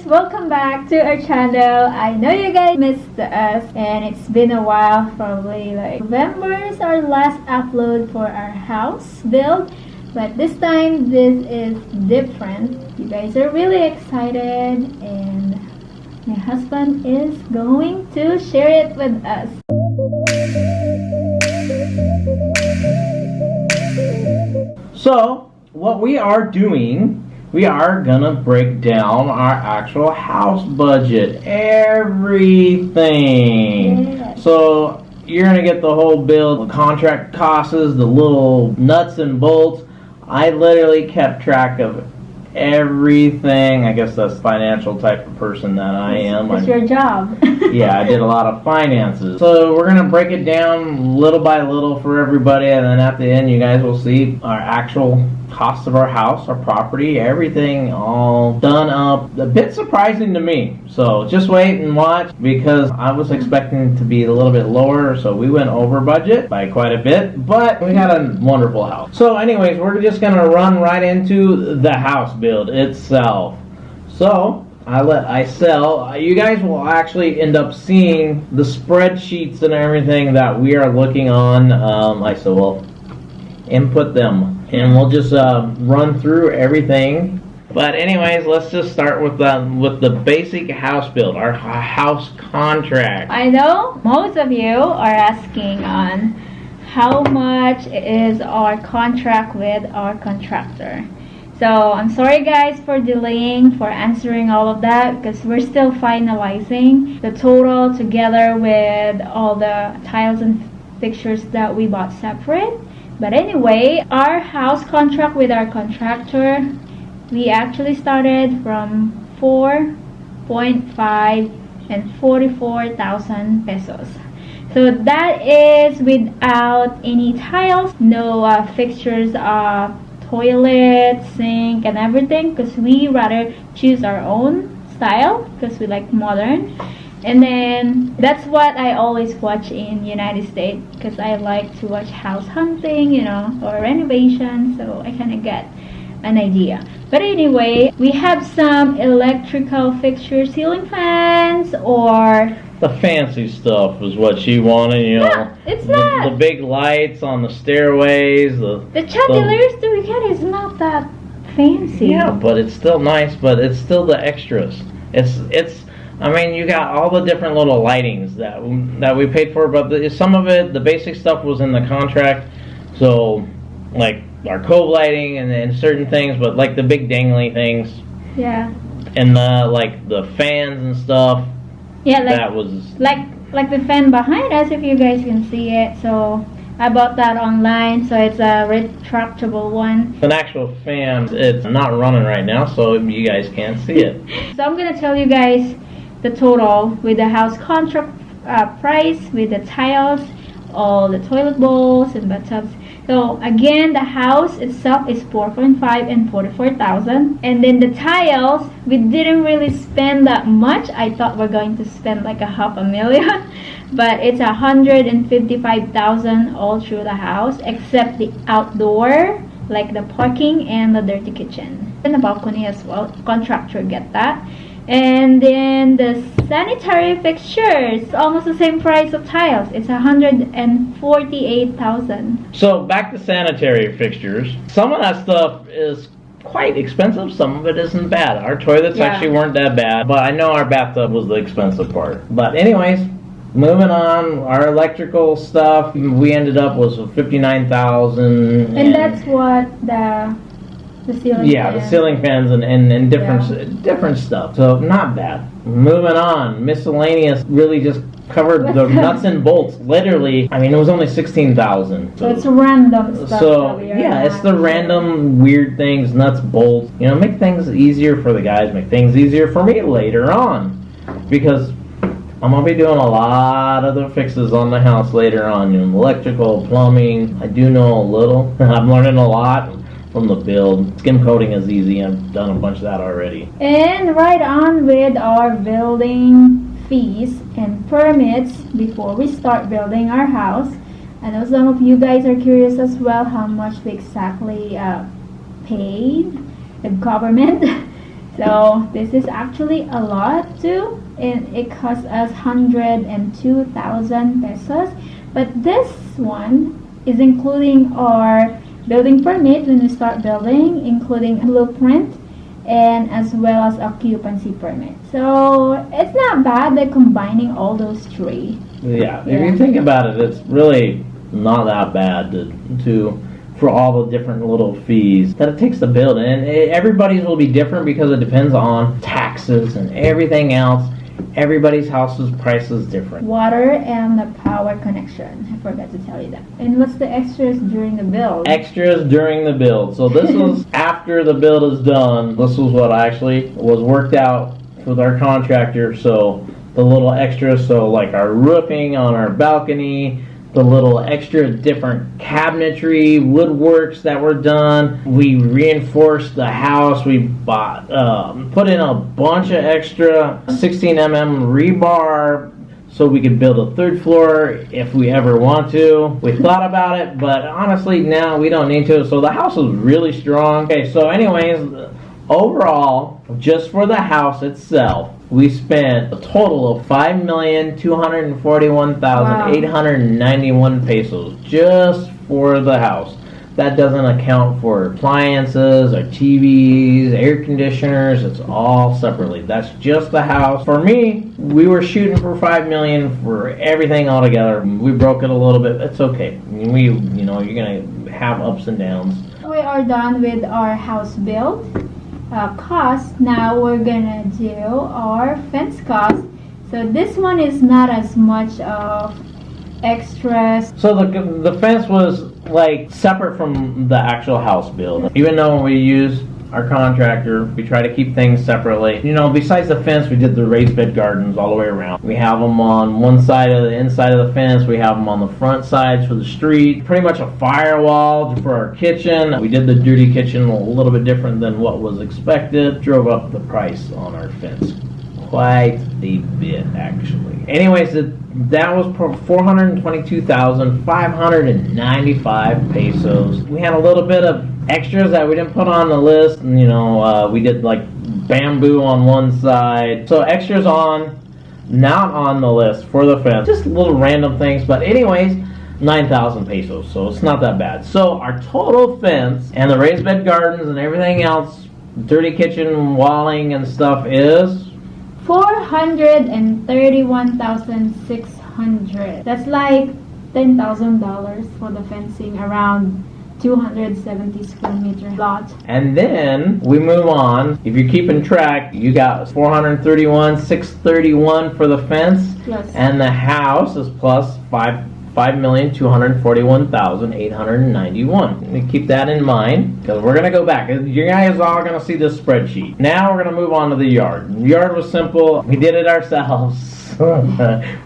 welcome back to our channel. I know you guys missed us and it's been a while, probably like November is our last upload for our house build, but this time this is different. You guys are really excited and my husband is going to share it with us. So what we are doing, we are gonna break down our actual house budget, everything. Yes. So you're gonna get the whole bill, the contract costs, the little nuts and bolts. I literally kept track of everything. I guess that's the financial type of person that I am. It's your job. Yeah, I did a lot of finances. So we're gonna break it down little by little for everybody, and then at the end you guys will see our actual cost of our house, our property, everything all done up. A bit surprising to me. So just wait and watch, because I was expecting to be a little bit lower, so we went over budget by quite a bit, but we got a wonderful house. So anyways, we're just gonna run right into the house build itself. So I sell. You guys will actually end up seeing the spreadsheets and everything that we are looking on. I said, well, input them, and we'll just run through everything. But anyways, let's just start with the basic house build, our house contract. I know most of you are asking on how much is our contract with our contractor. So I'm sorry guys for delaying for answering all of that, because we're still finalizing the total together with all the tiles and fixtures that we bought separate. But anyway, our house contract with our contractor, we actually started from 4.5 and 44,000 pesos. So that is without any tiles, no fixtures, toilet, sink, and everything, because we rather choose our own style because we like modern. And then that's what I always watch in United States, because I like to watch house hunting, you know, or renovation, so I kind of get an idea. But anyway, we have some electrical fixtures, ceiling fans, or the fancy stuff is what she wanted, you know. yeah, it's not the big lights on the stairways, the chandeliers that we get is not that fancy. Yeah, but it's still nice. But it's still the extras. It's. I mean, you got all the different little lightings that we paid for, but some of it, the basic stuff, was in the contract. So, like our cove lighting and certain things, but like the big dangly things. Yeah. And the fans and stuff. Yeah, that was like the fan behind us, if you guys can see it. So I bought that online, so it's a retractable one. An actual fan. It's not running right now, so you guys can't see it. So I'm gonna tell you guys the total with the house contract price, with the tiles, all the toilet bowls and bathtubs. So again, the house itself is 4.5 and 44,000, and then the tiles, we didn't really spend that much. I thought we're going to spend like $500,000, but it's 155,000 all through the house, except the outdoor, like the parking and the dirty kitchen, and the balcony as well. Contractor get that. And then the sanitary fixtures, almost the same price of tiles. It's 148,000. So back to sanitary fixtures. Some of that stuff is quite expensive. Some of it isn't bad. Our toilets actually weren't that bad, but I know our bathtub was the expensive part. But anyways, moving on, our electrical stuff, we ended up was 59,000. And that's what the ceiling the ceiling fans and different stuff. So not bad. Moving on, miscellaneous really just covered the nuts and bolts. Literally, I mean, it was only 16,000. So it's random stuff. So yeah, it's the random weird things, nuts, bolts. You know, make things easier for the guys. Make things easier for me later on, because I'm gonna be doing a lot of the fixes on the house later on. You know, electrical, plumbing. I do know a little. I'm learning a lot from the build. Skim coating is easy. I've done a bunch of that already. And right on with our building fees and permits before we start building our house. I know some of you guys are curious as well how much we exactly paid the government. So this is actually a lot too, and it cost us 102,000 pesos. But this one is including our building permit when we start building, including blueprint, and as well as occupancy permit. So it's not bad that combining all those three. Yeah, if you think about it, it's really not that bad to for all the different little fees that it takes to build. And everybody's will be different because it depends on taxes and everything else. Everybody's house's price is different. Water and the power connection. I forgot to tell you that. And what's the extras during the build? Extras during the build. So this was after the build is done. This was what actually was worked out with our contractor. So the little extras, so like our roofing on our balcony, the little extra different cabinetry, woodworks that were done. We reinforced the house. We bought, put in a bunch of extra 16 mm rebar so we could build a third floor if we ever want to. We thought about it, but honestly now we don't need to. So the house is really strong. Okay, so anyways, overall, just for the house itself, we spent a total of 5,241,891 pesos just for the house. That doesn't account for appliances or TVs, air conditioners. It's all separately. That's just the house. For me, we were shooting for 5 million for everything all together. We broke it a little bit. It's okay. You're gonna have ups and downs. We are done with our house build. Cost. Now we're gonna do our fence cost. So this one is not as much of extras. So the fence was like separate from the actual house build. Even though we use our contractor, we try to keep things separately. Besides the fence, we did the raised bed gardens all the way around. We have them on one side of the inside of the fence. We have them on the front sides for the street. Pretty much a firewall for our kitchen. We did the dirty kitchen a little bit different than what was expected. Drove up the price on our fence quite a bit, actually. Anyways, that was 422,595 pesos. We had a little bit of extras that we didn't put on the list. We did like bamboo on one side. So extras not on the list for the fence. Just little random things. But anyways, 9,000 pesos. So it's not that bad. So our total fence and the raised bed gardens and everything else, dirty kitchen walling and stuff is 431,600. That's like $10,000 for the fencing around 270 square meter lot. And then we move on. If you're keeping track, you got 431,631 for the fence. Yes. And the house is plus 5,241,891. Keep that in mind because we're going to go back. You guys are all going to see this spreadsheet. Now we're going to move on to the yard. The yard was simple. We did it ourselves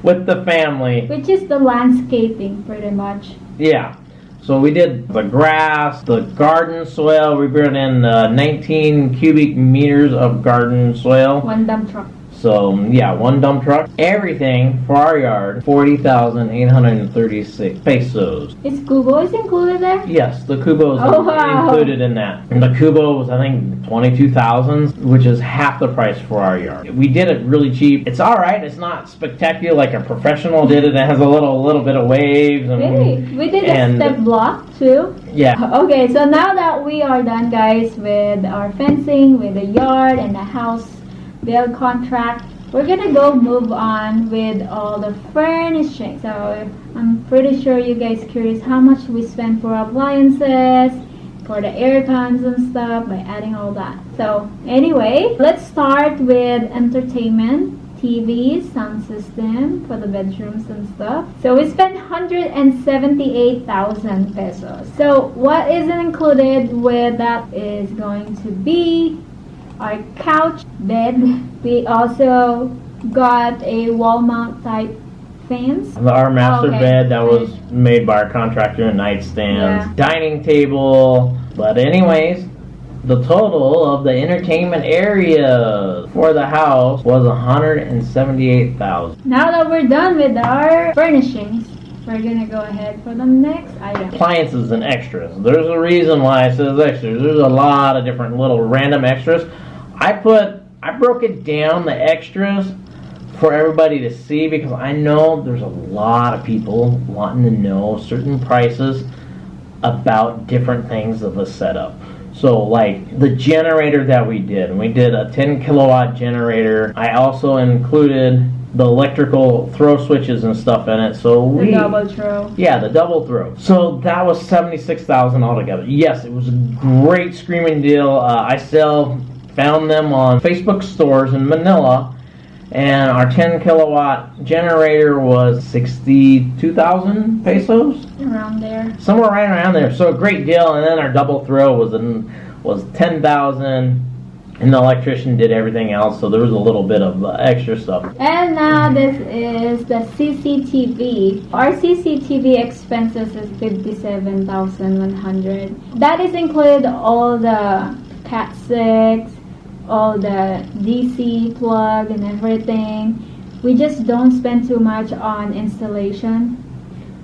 with the family. Which is the landscaping pretty much. Yeah. So we did the grass, the garden soil. We brought in 19 cubic meters of garden soil. One dump truck. So, yeah, one dump truck. Everything for our yard, 40,836 pesos. Is Kubo included there? Yes, the Kubo is wow. included in that. And the Kubo was, I think, 22,000, which is half the price for our yard. We did it really cheap. It's all right. It's not spectacular like a professional did it. It has a little bit of waves. And, really? We did a step block too? Yeah. Okay, so now that we are done, guys, with our fencing, with the yard and the house build contract, we're gonna go move on with all the furnishing. So I'm pretty sure you guys curious how much we spend for appliances, for the air cons and stuff by adding all that. So anyway, let's start with entertainment, TV, sound system for the bedrooms and stuff. So we spent 178,000 pesos. So what isn't included with that is going to be our couch, bed. We also got a wall mount type fans. Our master bed that was made by our contractor, nightstands, dining table. But anyways, the total of the entertainment area for the house was 178,000. Now that we're done with our furnishings, we're gonna go ahead for the next item. Appliances and extras. There's a reason why I said extras. There's a lot of different little random extras. I broke it down, the extras, for everybody to see, because I know there's a lot of people wanting to know certain prices about different things of the setup. So like the generator that we did a 10 kilowatt generator. I also included the electrical throw switches and stuff in it. So the double throw. Yeah, the double throw. So that was $76,000 altogether. Yes, it was a great screaming deal. I found them on Facebook stores in Manila, and our 10 kilowatt generator was 62,000 pesos. Around there. Somewhere right around there. So a great deal. And then our double throw was 10,000. And the electrician did everything else, so there was a little bit of extra stuff. And now this is the CCTV. Our CCTV expenses is 57,100. That is included all the Cat 6, all the DC plug and everything. We just don't spend too much on installation.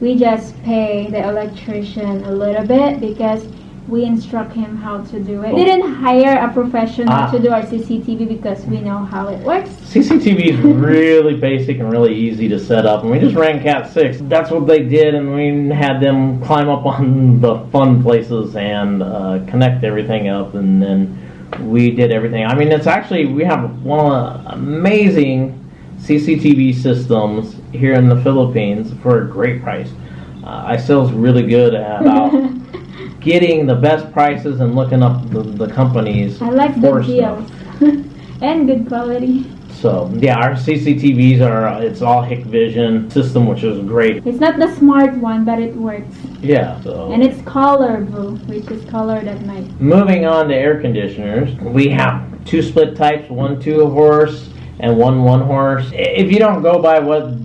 We just pay the electrician a little bit because we instruct him how to do it. We didn't hire a professional to do our CCTV because we know how it works. CCTV is really basic and really easy to set up, and we just ran Cat 6. That's what they did, and we had them climb up on the fun places and connect everything up, and then we did everything. I mean, it's actually, we have one of the amazing CCTV systems here in the Philippines for a great price. ISEL's really good about getting the best prices and looking up the companies. I like the deals and good quality. So yeah, our CCTVs it's all Hikvision system, which is great. It's not the smart one, but it works. Yeah. So. And it's colorful, which is colored at night. Moving on to air conditioners, we have 2 split types, 1 2 horse and 1 1 horse. If you don't go by what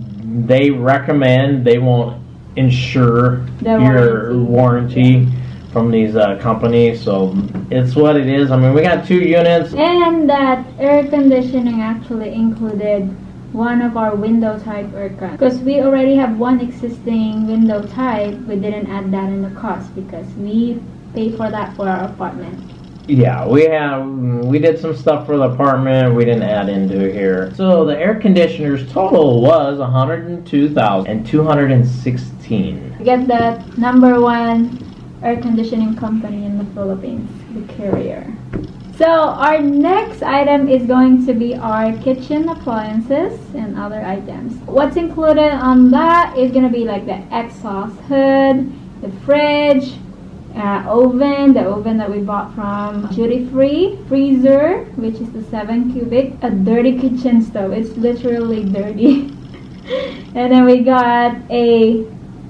they recommend, they won't insure your warranty from these companies, so it's what it is. I mean, we got 2 units. And that air conditioning actually included one of our window type air con. Because we already have one existing window type, we didn't add that in the cost because we pay for that for our apartment. Yeah, we did some stuff for the apartment we didn't add into here. So the air conditioners total was 102,216. We get the #1 air conditioning company in the Philippines, the Carrier. So our next item is going to be our kitchen appliances and other items. What's included on that is going to be like the exhaust hood, the fridge, oven, the oven that we bought from duty free, freezer, which is the 7 cubic, a dirty kitchen stove. It's literally dirty. And then we got a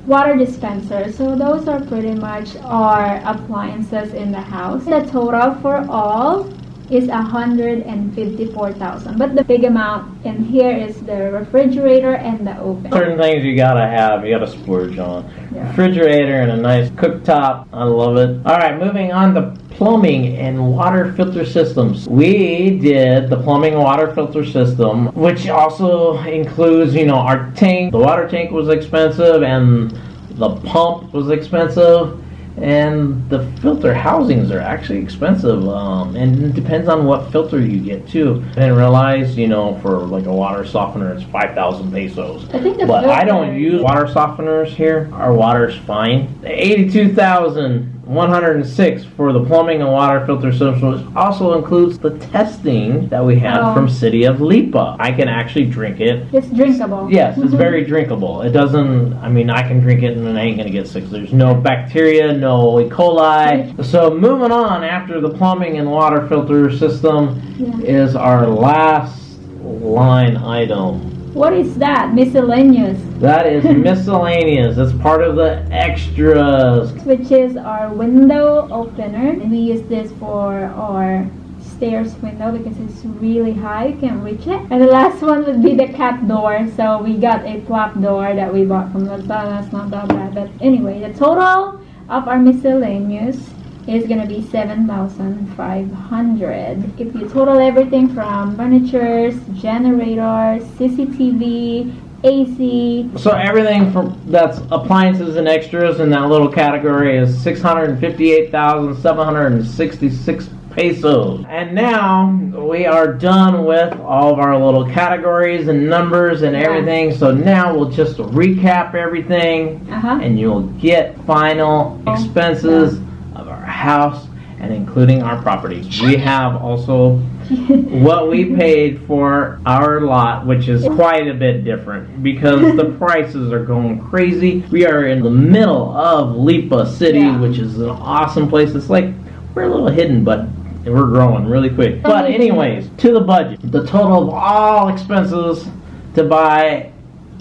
water dispenser. So those are pretty much our appliances in the house. The total for all is 154,000. But the big amount in here is the refrigerator and the oven. Certain things you gotta splurge on. Yeah. Refrigerator and a nice cooktop. I love it. Alright, moving on to plumbing and water filter systems. We did the plumbing and water filter system, which also includes, our tank. The water tank was expensive and the pump was expensive. And the filter housings are actually expensive, and it depends on what filter you get too. I didn't realize, for like a water softener, it's 5,000 pesos. But I don't use water softeners here. Our water's fine. 82,106 for the plumbing and water filter system, which also includes the testing that we had from City of Lipa. I can actually drink it. It's drinkable. Yes, it's very drinkable. It doesn't, I can drink it and I ain't gonna get sick. There's no bacteria, no E. coli. So moving on, after the plumbing and water filter system is our last line item. What is that? Miscellaneous. That is miscellaneous. It's part of the extras. Which is our window opener. And we use this for our stairs window because it's really high, you can't reach it. And the last one would be the cat door. So we got a flap door that we bought from Batangas. Not that bad, but anyway, the total of our miscellaneous is gonna be 7,500. If you total everything from furnitures, generators, CCTV, AC. So everything that's appliances and extras in that little category is 658,766 pesos. And now we are done with all of our little categories and numbers and everything. So now we'll just recap everything, and you'll get final expenses of our house and including our property. We have also what we paid for our lot, which is quite a bit different because the prices are going crazy. We are in the middle of Lipa City, which is an awesome place. It's like we're a little hidden, but we're growing really quick. But anyways, to the budget. The total of all expenses to buy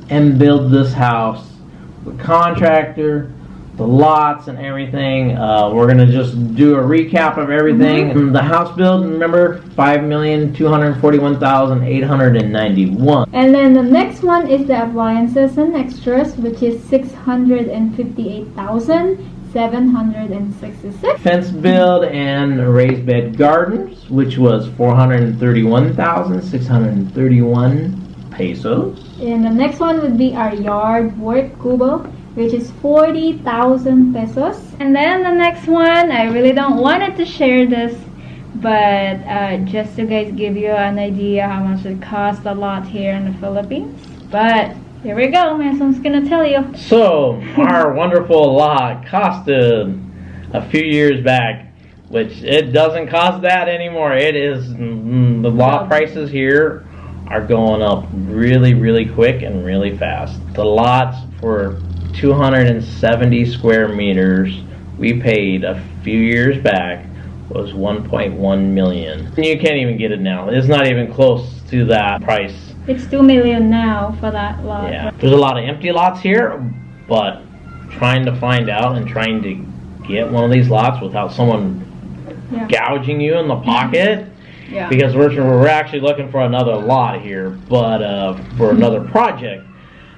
and build this house, the contractor, the lots and everything. We're gonna just do a recap of everything. The house build, remember, $5,241,891. And then the next one is the appliances and extras, which is $658,766. Fence build and raised bed gardens, which was 431,631 pesos. And the next one would be our yard work kubo, which is 40,000 pesos. And then the next one, I really don't wanted to share this, but just to guys give you an idea how much it costs a lot here in the Philippines. But here we go, Mason's gonna tell you. So our wonderful lot costed a few years back, which it doesn't cost that anymore. It is the lot prices here are going up really, really quick and really fast. The lots for 270 square meters we paid a few years back was 1.1 million. You can't even get it now. It's not even close to that price. It's 2 million now for that lot. Yeah, there's a lot of empty lots here, but trying to find out and trying to get one of these lots without someone gouging you in the pocket. Because we're actually looking for another lot here, but for another project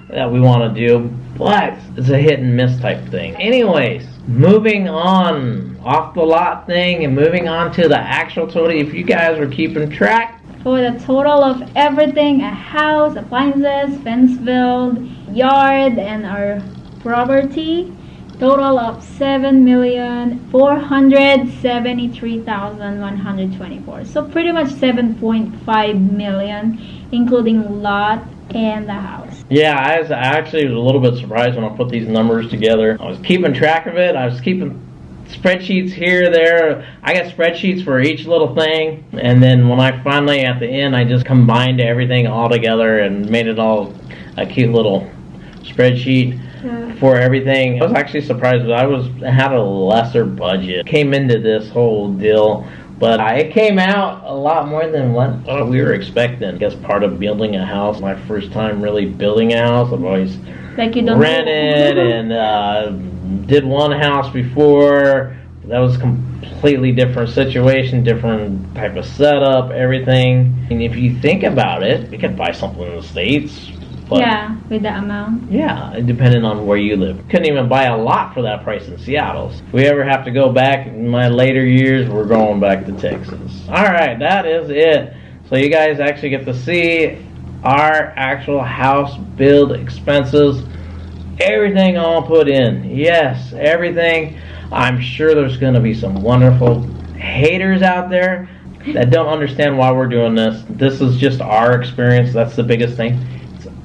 that we want to do, but it's a hit and miss type thing. Anyways, moving on off the lot thing and moving on to the actual total. If you guys are keeping track, for the total of everything, a house, appliances, fence build, yard, and our property, total of 7,473,124. So pretty much 7.5 million, including lot and the house. Yeah, I actually was a little bit surprised when I put these numbers together. I was keeping track of it. I was keeping spreadsheets here, there. I got spreadsheets for each little thing, and then when I finally at the end, I just combined everything all together and made it all a cute little spreadsheet for everything. I was actually surprised that I had a lesser budget. Came into this whole deal, but it came out a lot more than what we were expecting. I guess part of building a house, my first time really building a house. I've always rented and did one house before. That was a completely different situation, different type of setup, everything. And if you think about it, you could buy something in the States. But with the amount. Yeah, depending on where you live. Couldn't even buy a lot for that price in Seattle. If we ever have to go back in my later years, we're going back to Texas. Alright, that is it. So you guys actually get to see our actual house build expenses. Everything all put in. Yes, everything. I'm sure there's going to be some wonderful haters out there that don't understand why we're doing this. This is just our experience. That's the biggest thing.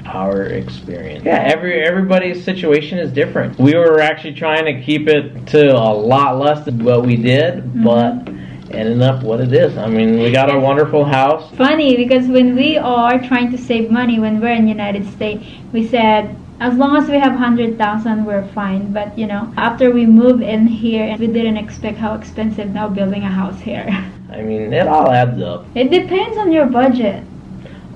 Our experience. Yeah, everybody's situation is different. We were actually trying to keep it to a lot less than what we did, but ended up what it is. I mean, we got a wonderful house. Funny, because when we are trying to save money when we're in the United States, we said, as long as we have 100,000, we're fine. But you know, after we moved in here, we didn't expect how expensive now building a house here. I mean, it all adds up. It depends on your budget.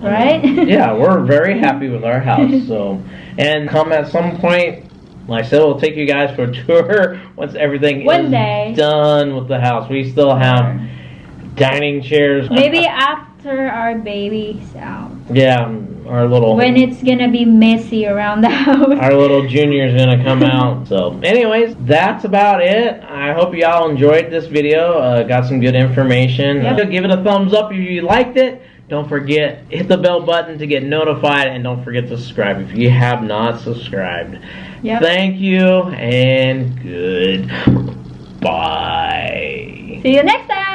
Right? Yeah, we're very happy with our house. So, and come at some point, like I said, we'll take you guys for a tour once everything is done with the house. We still have dining chairs. Maybe after our baby's out. Yeah, our little... when it's gonna be messy around the house. Our little junior's gonna come out. So, anyways, that's about it. I hope y'all enjoyed this video. Got some good information. Give it a thumbs up if you liked it. Don't forget, hit the bell button to get notified, and don't forget to subscribe if you have not subscribed. Thank you, and goodbye. See you next time.